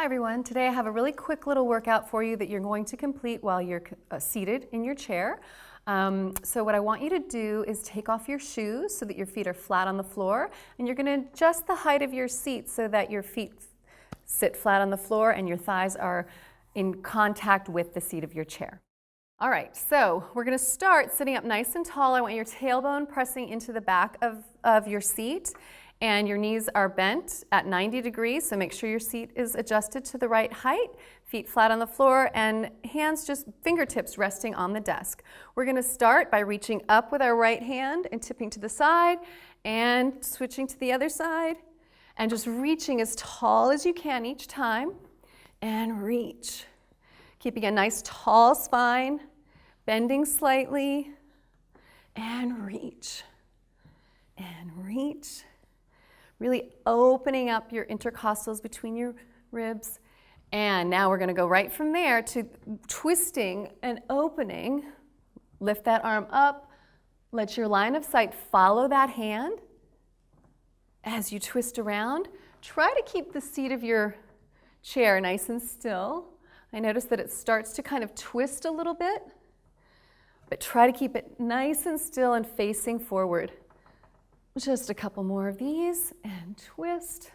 everyone. Today I have a really quick little workout for you that you're going to complete while you're seated in your chair. So what I want you to do is take off your shoes so that your feet are flat on the floor, and you're going to adjust the height of your seat so that your feet sit flat on the floor and your thighs are in contact with the seat of your chair. All right, so we're going to start sitting up nice and tall. I want your tailbone pressing into the back of your seat, and your knees are bent at 90 degrees, so make sure your seat is adjusted to the right height, feet flat on the floor, and hands just fingertips resting on the desk. We're going to start by reaching up with our right hand and tipping to the side and switching to the other side and just reaching as tall as you can each time and reach. Keeping a nice tall spine, bending slightly, and reach, and reach. Really opening up your intercostals between your ribs. And now we're going to go right from there to twisting and opening. Lift that arm up. Let your line of sight follow that hand. As you twist around, try to keep the seat of your chair nice and still. I notice that it starts to kind of twist a little bit, but try to keep it nice and still and facing forward. Just a couple more of these, and twist.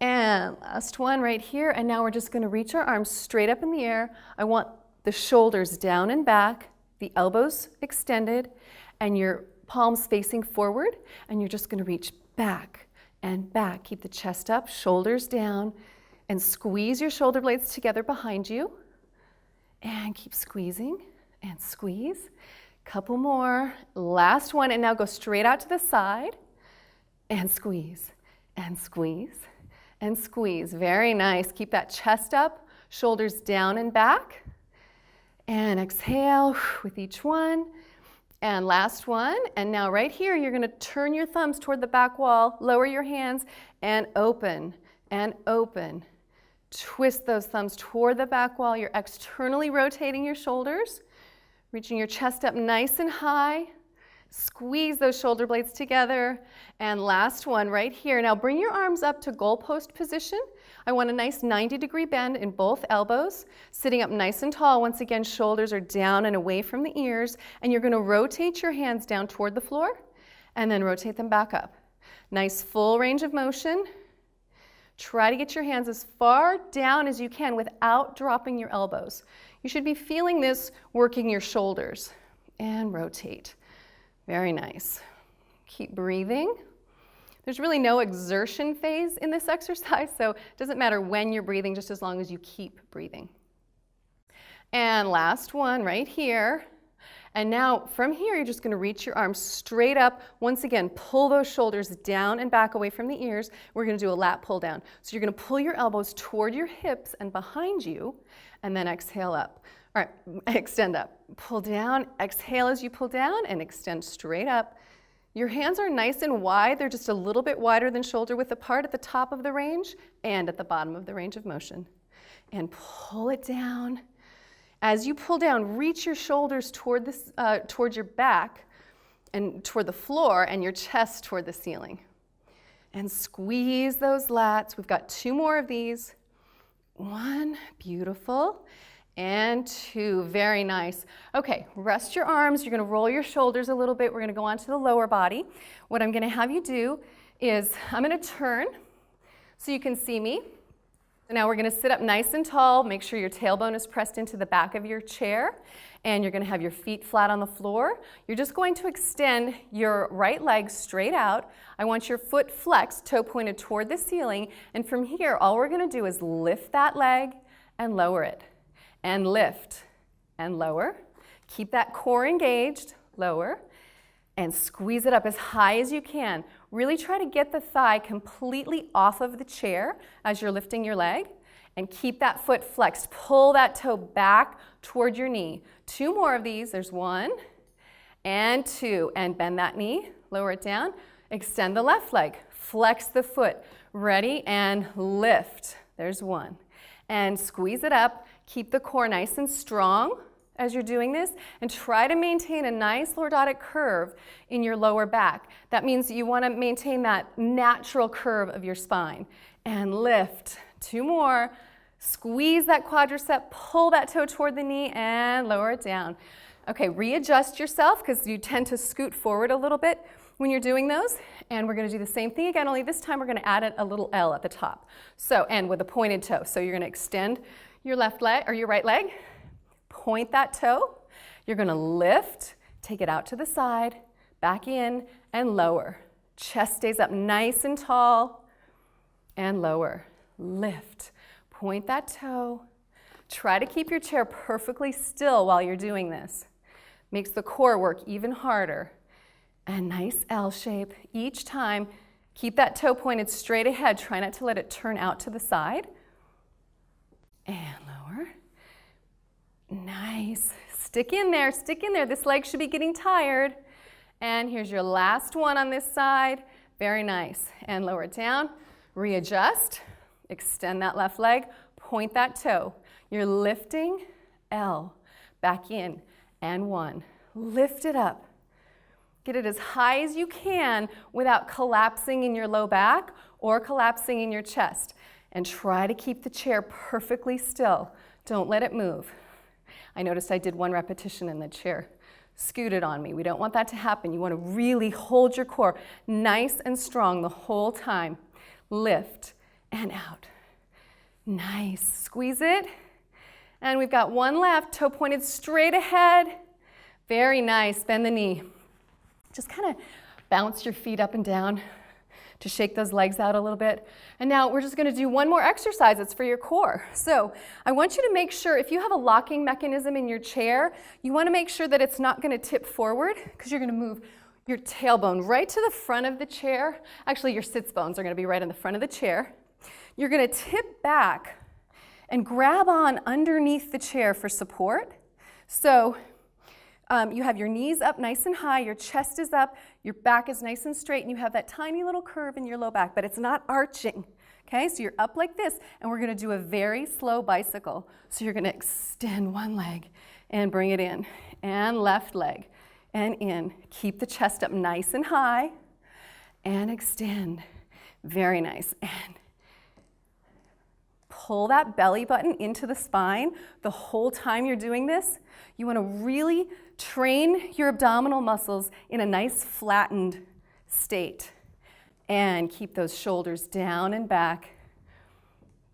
And last one right here, and now we're just going to reach our arms straight up in the air. I want the shoulders down and back, the elbows extended, and your palms facing forward, and you're just going to reach back and back. Keep the chest up, shoulders down, and squeeze your shoulder blades together behind you, and keep squeezing and squeeze. Couple more, last one, and now go straight out to the side and squeeze and squeeze and squeeze. Very nice. Keep that chest up, shoulders down and back, and exhale with each one. And last one, and now right here you're going to turn your thumbs toward the back wall, lower your hands, and open and open. Twist those thumbs toward the back wall. You're externally rotating your shoulders. Reaching your chest up nice and high. Squeeze those shoulder blades together. And last one right here. Now bring your arms up to goalpost position. I want a nice 90-degree bend in both elbows. Sitting up nice and tall. Once again, shoulders are down and away from the ears. And you're going to rotate your hands down toward the floor and then rotate them back up. Nice full range of motion. Try to get your hands as far down as you can without dropping your elbows. You should be feeling this working your shoulders. And rotate. Very nice. Keep breathing. There's really no exertion phase in this exercise, so it doesn't matter when you're breathing, just as long as you keep breathing. And last one right here. And now from here, you're just going to reach your arms straight up. Once again, pull those shoulders down and back away from the ears. We're going to do a lat pull down. So you're going to pull your elbows toward your hips and behind you, and then exhale up. All right, extend up. Pull down, exhale as you pull down, and extend straight up. Your hands are nice and wide. They're just a little bit wider than shoulder width apart at the top of the range and at the bottom of the range of motion. And pull it down. As you pull down, reach your shoulders toward your back and toward the floor, and your chest toward the ceiling. And squeeze those lats. We've got two more of these. One, beautiful, and two, very nice. Okay, rest your arms. You're going to roll your shoulders a little bit. We're going to go on to the lower body. What I'm going to have you do is I'm going to turn so you can see me. Now we're going to sit up nice and tall. Make sure your tailbone is pressed into the back of your chair, and you're going to have your feet flat on the floor. You're just going to extend your right leg straight out. I want your foot flexed, toe pointed toward the ceiling, and from here all we're going to do is lift that leg and lower it, and lift and lower. Keep that core engaged, lower, and squeeze it up as high as you can. Really try to get the thigh completely off of the chair as you're lifting your leg, and keep that foot flexed. Pull that toe back toward your knee. Two more of these. There's one and two. And bend that knee, lower it down. Extend the left leg, flex the foot. Ready, and lift. There's one. And squeeze it up. Keep the core nice and strong as you're doing this, and try to maintain a nice lordotic curve in your lower back. That means you want to maintain that natural curve of your spine. And lift 2 more. Squeeze that quadricep, pull that toe toward the knee, and lower it down. Okay, readjust yourself because you tend to scoot forward a little bit when you're doing those. And we're going to do the same thing again, only this time we're going to add a little L at the top. So, and with a pointed toe. So you're going to extend your left leg or your right leg, point that toe. You're going to lift, take it out to the side, back in, and lower. Chest stays up nice and tall, and lower. Lift, point that toe. Try to keep your chair perfectly still while you're doing this. Makes the core work even harder. A nice L shape each time. Keep that toe pointed straight ahead. Try not to let it turn out to the side. And lower. Nice. Stick in there, stick in there. This leg should be getting tired. And here's your last one on this side. Very nice. And lower it down. Readjust. Extend that left leg. Point that toe. You're lifting, L, back in, and 1. Lift it up. Get it as high as you can without collapsing in your low back or collapsing in your chest. And try to keep the chair perfectly still. Don't let it move. I noticed I did 1 repetition and the chair scooted on me. We don't want that to happen. You want to really hold your core nice and strong the whole time. Lift and out. Nice. Squeeze it. And we've got 1 left, toe pointed straight ahead. Very nice. Bend the knee. Just kind of bounce your feet up and down to shake those legs out a little bit. And now we're just going to do 1 more exercise. It's for your core. So I want you to make sure if you have a locking mechanism in your chair, you want to make sure that it's not going to tip forward because you're going to move your tailbone right to the front of the chair. Actually, your sits bones are going to be right in the front of the chair. You're going to tip back and grab on underneath the chair for support. So you have your knees up nice and high, your chest is up, your back is nice and straight, and you have that tiny little curve in your low back, but it's not arching. Okay, so you're up like this, and we're going to do a very slow bicycle. So you're going to extend 1 leg and bring it in, and left leg, and in. Keep the chest up nice and high, and extend. Very nice. And pull that belly button into the spine the whole time you're doing this. You want to really train your abdominal muscles in a nice flattened state. And keep those shoulders down and back.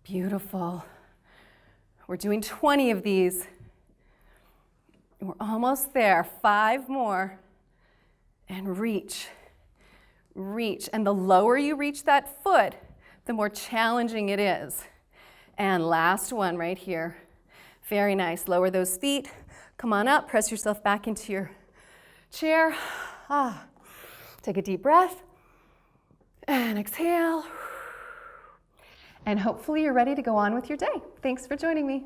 Beautiful. We're doing 20 of these. We're almost there. 5 more. And reach. Reach. And the lower you reach that foot, the more challenging it is. And last one right here. Very nice. Lower those feet. Come on up. Press yourself back into your chair. Take a deep breath. And exhale. And hopefully you're ready to go on with your day. Thanks for joining me.